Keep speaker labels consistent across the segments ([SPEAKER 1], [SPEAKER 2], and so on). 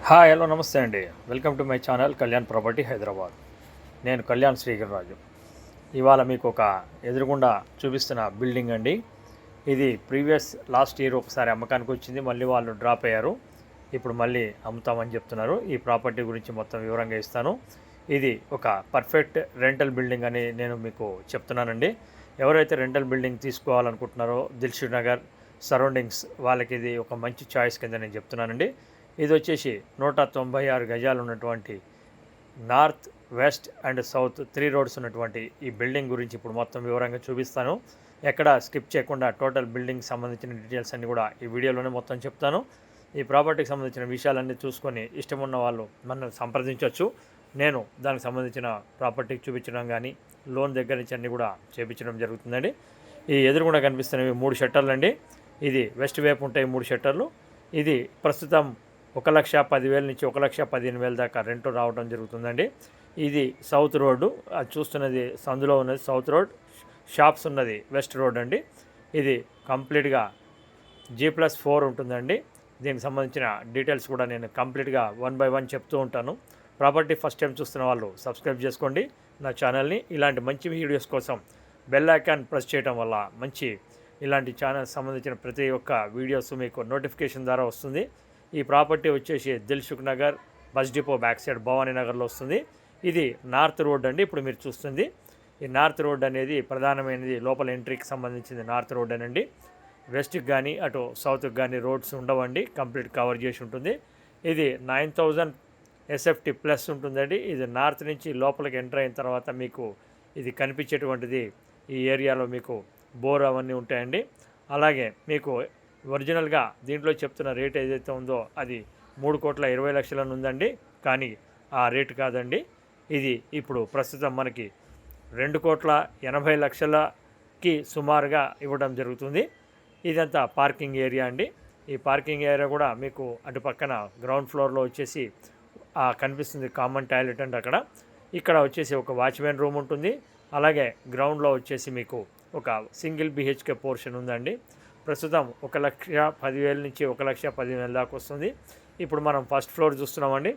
[SPEAKER 1] Hi hello నమస్తే అండి. Welcome to my channel Kalyan property Hyderabad. నేను కళ్యాణ్ శ్రీగిరిరాజు. ఇవాళ మీకు ఒక ఎదురుగుండా చూపిస్తున్న బిల్డింగ్ అండి. ఇది లాస్ట్ ఇయర్ ఒకసారి అమ్మకానికి వచ్చింది, మళ్ళీ వాళ్ళు డ్రాప్ అయ్యారు. ఇప్పుడు మళ్ళీ అమ్ముతామని చెప్తున్నారు. ఈ ప్రాపర్టీ గురించి మొత్తం వివరంగా ఇస్తాను. ఇది ఒక పర్ఫెక్ట్ రెంటల్ బిల్డింగ్ అని నేను మీకు చెప్తున్నానండి. ఎవరైతే రెంటల్ బిల్డింగ్ తీసుకోవాలనుకుంటున్నారో దిల్షుక్ నగర్ సరౌండింగ్స్ వాళ్ళకి ఇది ఒక మంచి చాయిస్ కింద నేను చెప్తున్నానండి. ఇది వచ్చేసి 196 గజాలు ఉన్నటువంటి north, west and south 3 roads ఉన్నటువంటి ఈ బిల్డింగ్ గురించి ఇప్పుడు మొత్తం వివరంగా చూపిస్తాను. ఎక్కడ స్కిప్ చేయకుండా టోటల్ బిల్డింగ్ సంబంధించిన డీటెయిల్స్ అన్నీ కూడా ఈ వీడియోలోనే మొత్తం చెప్తాను. ఈ ప్రాపర్టీకి సంబంధించిన విషయాలన్నీ చూసుకొని ఇష్టమున్న వాళ్ళు మనం సంప్రదించవచ్చు. నేను దానికి సంబంధించిన ప్రాపర్టీకి చూపించడం కానీ లోన్ దగ్గర నుంచి అన్నీ కూడా చేయించడం జరుగుతుందండి. ఈ ఎదురుగుండా కనిపిస్తున్నవి 3 షట్టర్లు అండి. ఇది వెస్ట్ వైపు ఉంటాయి 3 షట్టర్లు. ఇది ప్రస్తుతం 1,10,000 నుంచి 1,15,000 దాకా రెంట్ రావడం జరుగుతుందండి. ఇది సౌత్ రోడ్డు, అది చూస్తున్నది సందులో ఉన్నది సౌత్ రోడ్, షాప్స్ ఉన్నది వెస్ట్ రోడ్ అండి. ఇది కంప్లీట్గా G+4 ఉంటుందండి. దీనికి సంబంధించిన డీటెయిల్స్ కూడా నేను కంప్లీట్గా 1 by 1 చెప్తూ ఉంటాను. ప్రాపర్టీ ఫస్ట్ టైం చూస్తున్న వాళ్ళు సబ్స్క్రైబ్ చేసుకోండి నా ఛానల్ని. ఇలాంటి మంచి వీడియోస్ కోసం బెల్ ఐకాన్ ప్రెస్ చేయడం వల్ల మంచి ఇలాంటి ఛానల్ సంబంధించిన ప్రతి ఒక్క వీడియోస్ మీకు నోటిఫికేషన్ ద్వారా వస్తుంది. ఈ ప్రాపర్టీ వచ్చేసి Dilsukh Nagar bus depot back side Bhavani నగర్లో వస్తుంది. ఇది నార్త్ రోడ్ అండి. ఇప్పుడు మీరు చూస్తుంది ఈ నార్త్ రోడ్ అనేది ప్రధానమైనది, లోపల ఎంట్రీకి సంబంధించింది నార్త్ రోడ్ అనండి. వెస్ట్కి కానీ అటు సౌత్కి కానీ రోడ్స్ ఉండవండి, కంప్లీట్ కవర్ చేసి ఉంటుంది. ఇది 9,000 SFT ప్లస్ ఉంటుందండి. ఇది నార్త్ నుంచి లోపలికి ఎంటర్ అయిన తర్వాత మీకు ఇది కనిపించేటువంటిది ఈ ఏరియాలో మీకు బోర్ అవన్నీ ఉంటాయండి. అలాగే మీకు ఒరిజినల్గా దీంట్లో చెప్తున్న రేట్ ఏదైతే ఉందో అది 3,20,00,000 ఉందండి. కానీ ఆ రేటు కాదండి. ఇది ఇప్పుడు ప్రస్తుతం మనకి 2,80,00,000కి సుమారుగా ఇవ్వడం జరుగుతుంది. ఇదంతా పార్కింగ్ ఏరియా అండి. ఈ పార్కింగ్ ఏరియా కూడా మీకు అటు పక్కన గ్రౌండ్ ఫ్లోర్లో వచ్చేసి కనిపిస్తుంది కామన్ టాయిలెట్ అండి. ఇక్కడ వచ్చేసి ఒక వాచ్మెన్ రూమ్ ఉంటుంది. అలాగే గ్రౌండ్లో వచ్చేసి మీకు ఒక సింగిల్ BHK పోర్షన్ ఉందండి. ప్రస్తుతం 1,10,000 నుంచి 1,15,000 దాకా వస్తుంది. ఇప్పుడు మనం ఫస్ట్ ఫ్లోర్ చూస్తున్నామండి.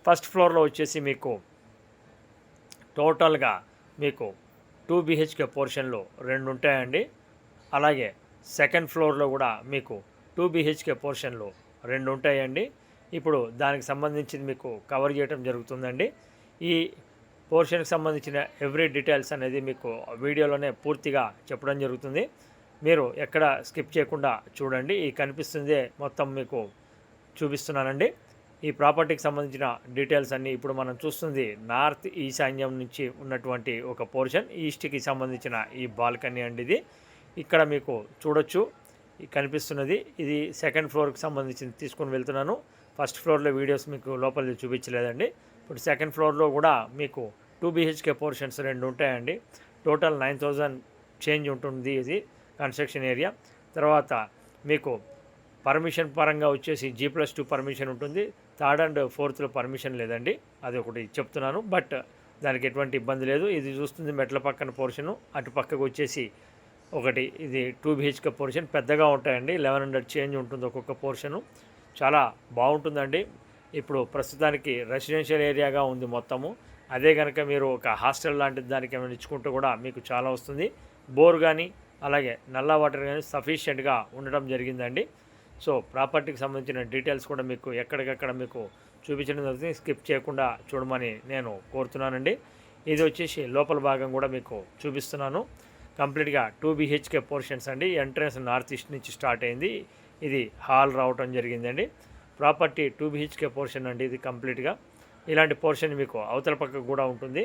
[SPEAKER 1] ఫస్ట్ ఫ్లోర్లో వచ్చేసి మీకు టోటల్గా మీకు 2 BHK పోర్షన్లు 2 ఉంటాయండి. అలాగే సెకండ్ ఫ్లోర్లో కూడా మీకు 2 BHK పోర్షన్లు 2 ఉంటాయండి. ఇప్పుడు దానికి సంబంధించి మీకు కవర్ చేయడం జరుగుతుందండి. ఈ పోర్షన్కి సంబంధించిన ఎవ్రీ డీటెయిల్స్ అనేది మీకు వీడియోలోనే పూర్తిగా చెప్పడం జరుగుతుంది. మీరు ఎక్కడ స్కిప్ చేయకుండా చూడండి. ఈ కనిపిస్తుందే మొత్తం మీకు చూపిస్తున్నానండి. ఈ ప్రాపర్టీకి సంబంధించిన డీటెయిల్స్ అన్నీ ఇప్పుడు మనం చూస్తుంది నార్త్ ఈశాన్యం నుంచి ఉన్నటువంటి ఒక పోర్షన్, ఈస్ట్కి సంబంధించిన ఈ బాల్కనీ అండి. ఇది ఇక్కడ మీకు చూడొచ్చు, ఈ కనిపిస్తున్నది ఇది సెకండ్ ఫ్లోర్కి సంబంధించింది తీసుకొని వెళ్తున్నాను. ఫస్ట్ ఫ్లోర్లో వీడియోస్ మీకు లోపలిది చూపించలేదండి. ఇప్పుడు సెకండ్ ఫ్లోర్లో కూడా మీకు 2 BHK పోర్షన్స్ 2 ఉంటాయండి. టోటల్ 9,000 చేంజ్ ఉంటుంది ఇది కన్స్ట్రక్షన్ ఏరియా. తర్వాత మీకు పర్మిషన్ పరంగా వచ్చేసి G+2 పర్మిషన్ ఉంటుంది. థర్డ్ అండ్ ఫోర్త్లో పర్మిషన్ లేదండి, అది ఒకటి చెప్తున్నాను. బట్ దానికి ఎటువంటి ఇబ్బంది లేదు. ఇది చూస్తుంది మెట్ల పక్కన పోర్షను, అటు పక్కకు వచ్చేసి ఒకటి ఇది 2 BHK పోర్షన్ పెద్దగా ఉంటాయండి. 1,100 చేంజ్ ఉంటుంది ఒక్కొక్క పోర్షను. చాలా బాగుంటుందండి. ఇప్పుడు ప్రస్తుతానికి రెసిడెన్షియల్ ఏరియాగా ఉంది మొత్తము. అదే కనుక మీరు ఒక హాస్టల్ లాంటిది దానికి ఏమైనా ఇచ్చుకుంటూ కూడా మీకు చాలా వస్తుంది. బోర్ కానీ అలాగే నల్ల వాటర్ కానీ సఫిషియెంట్గా ఉండడం జరిగిందండి. సో ప్రాపర్టీకి సంబంధించిన డీటెయిల్స్ కూడా మీకు ఎక్కడికక్కడ మీకు చూపించడం జరుగుతుంది. స్కిప్ చేయకుండా చూడమని నేను కోరుతున్నానండి. ఇది వచ్చేసి లోపల భాగం కూడా మీకు చూపిస్తున్నాను. కంప్లీట్గా 2 BHK పోర్షన్స్ అండి. ఎంట్రన్స్ నార్త్ ఈస్ట్ నుంచి స్టార్ట్ అయింది. ఇది హాల్ రావటం జరిగిందండి. ప్రాపర్టీ 2 BHK పోర్షన్ అండి. ఇది కంప్లీట్గా ఇలాంటి పోర్షన్ మీకు అవతల పక్కకు కూడా ఉంటుంది.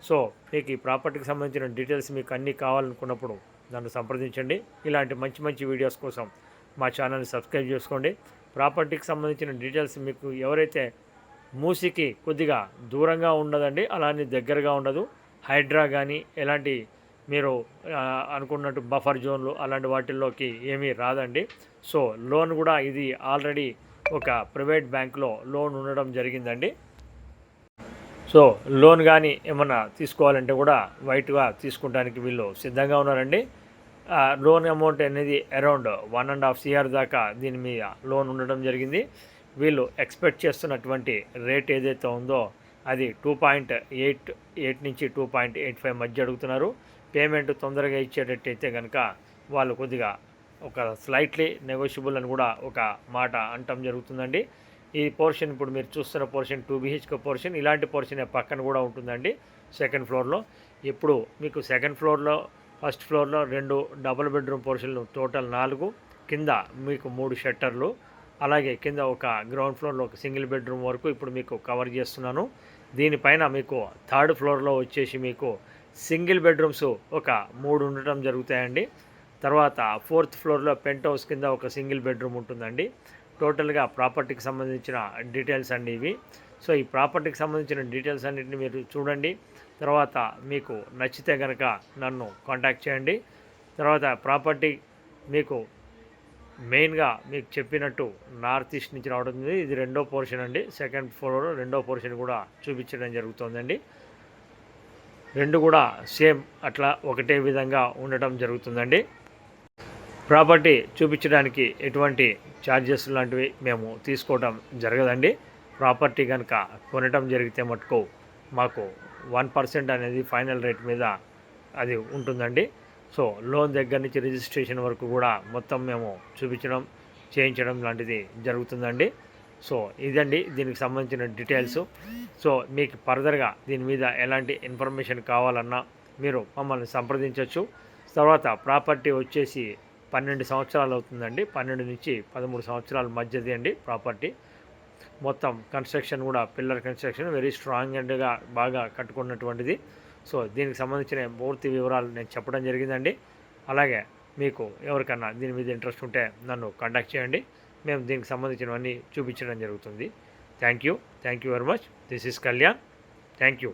[SPEAKER 1] సో మీకు ఈ ప్రాపర్టీకి సంబంధించిన డీటెయిల్స్ మీకు అన్నీ కావాలనుకున్నప్పుడు నన్ను సంప్రదించండి. ఇలాంటి మంచి మంచి వీడియోస్ కోసం మా ఛానల్ని సబ్స్క్రైబ్ చేసుకోండి. ప్రాపర్టీకి సంబంధించిన డీటెయిల్స్ మీకు ఎవరైతే మూసికి కొద్దిగా దూరంగా ఉండదండి, అలానే దగ్గరగా ఉండదు. హైడ్రా కానీ ఎలాంటి మీరు అనుకున్నట్టు బఫర్ జోన్లు అలాంటి వాటిల్లోకి ఏమీ రాదండి. సో లోన్ కూడా ఇది ఆల్రెడీ ఒక ప్రైవేట్ బ్యాంకులో లోన్ ఉండడం జరిగిందండి. సో లోన్ కానీ ఏమన్నా తీసుకోవాలంటే కూడా వైట్గా తీసుకోవడానికి వీళ్ళు సిద్ధంగా ఉన్నారండి. లోన్ అమౌంట్ అనేది అరౌండ్ 1.5 CR దాకా దీని మీద లోన్ ఉండడం జరిగింది. వీళ్ళు ఎక్స్పెక్ట్ చేస్తున్నటువంటి రేట్ ఏదైతే ఉందో అది 2.88 నుంచి 2.85 మధ్య అడుగుతున్నారు. పేమెంట్ తొందరగా ఇచ్చేటట్టయితే కనుక వాళ్ళు కొద్దిగా ఒక స్లైట్లీ నెగోషియబుల్ అని కూడా ఒక మాట అంటం జరుగుతుందండి. ఈ పోర్షన్ ఇప్పుడు మీరు చూస్తున్న పోర్షన్ 2 BHK పోర్షన్, ఇలాంటి పోర్షన్ పక్కన కూడా ఉంటుందండి సెకండ్ ఫ్లోర్లో. ఇప్పుడు మీకు సెకండ్ ఫ్లోర్లో, ఫస్ట్ ఫ్లోర్లో 2 డబుల్ బెడ్రూమ్ పోర్షన్లు టోటల్ 4, కింద మీకు 3 షట్టర్లు, అలాగే కింద ఒక గ్రౌండ్ ఫ్లోర్లో ఒక సింగిల్ బెడ్రూమ్ వరకు ఇప్పుడు మీకు కవర్ చేస్తున్నాను. దీనిపైన మీకు థర్డ్ ఫ్లోర్లో వచ్చేసి మీకు సింగిల్ బెడ్రూమ్స్ ఒక 3 ఉండటం జరుగుతాయండి. తర్వాత ఫోర్త్ ఫ్లోర్లో పెంట్ హౌస్ కింద ఒక సింగిల్ బెడ్రూమ్ ఉంటుందండి. టోటల్గా ప్రాపర్టీకి సంబంధించిన డీటెయిల్స్ అండి ఇవి. సో ఈ ప్రాపర్టీకి సంబంధించిన డీటెయిల్స్ అన్నింటినీ మీరు చూడండి. తర్వాత మీకు నచ్చితే కనుక నన్ను కాంటాక్ట్ చేయండి. తర్వాత ప్రాపర్టీ మీకు మెయిన్గా మీకు చెప్పినట్టు నార్త్ ఈస్ట్ నుంచి రావడం, ఇది రెండో పోర్షన్ అండి. సెకండ్ ఫ్లోర్ రెండో పోర్షన్ కూడా చూపించడం జరుగుతుందండి. రెండు కూడా సేమ్ అట్లా ఒకటే విధంగా ఉండటం జరుగుతుందండి. ప్రాపర్టీ చూపించడానికి ఎటువంటి ఛార్జెస్ లాంటివి మేము తీసుకోవడం జరగదండి. ప్రాపర్టీ కనుక కొనటం జరిగితే మటుకు మాకు 1% అనేది ఫైనల్ రేట్ మీద అది ఉంటుందండి. సో లోన్ దగ్గర నుంచి రిజిస్ట్రేషన్ వరకు కూడా మొత్తం మేము చూపించడం, చేయించడం లాంటిది జరుగుతుందండి. సో ఇదండి దీనికి సంబంధించిన డీటెయిల్స్. సో మీకు ఫర్దర్గా దీని మీద ఎలాంటి ఇన్ఫర్మేషన్ కావాలన్నా మీరు మమ్మల్ని సంప్రదించవచ్చు. తర్వాత ప్రాపర్టీ వచ్చేసి 12 సంవత్సరాలు అవుతుందండి. 12 నుంచి 13 సంవత్సరాల మధ్యది అండి ప్రాపర్టీ. మొత్తం కన్స్ట్రక్షన్ కూడా పిల్లర్ కన్స్ట్రక్షన్ వెరీ స్ట్రాంగ్ అండ్గా బాగా కట్టుకున్నటువంటిది. సో దీనికి సంబంధించిన పూర్తి వివరాలు నేను చెప్పడం జరిగిందండి. అలాగే మీకు ఎవరికన్నా దీని మీద ఇంట్రెస్ట్ ఉంటే నన్ను కాంటాక్ట్ చేయండి. మేము దీనికి సంబంధించినవన్నీ చూపించడం జరుగుతుంది. Thank you very much. This is Kalyan. Thank you.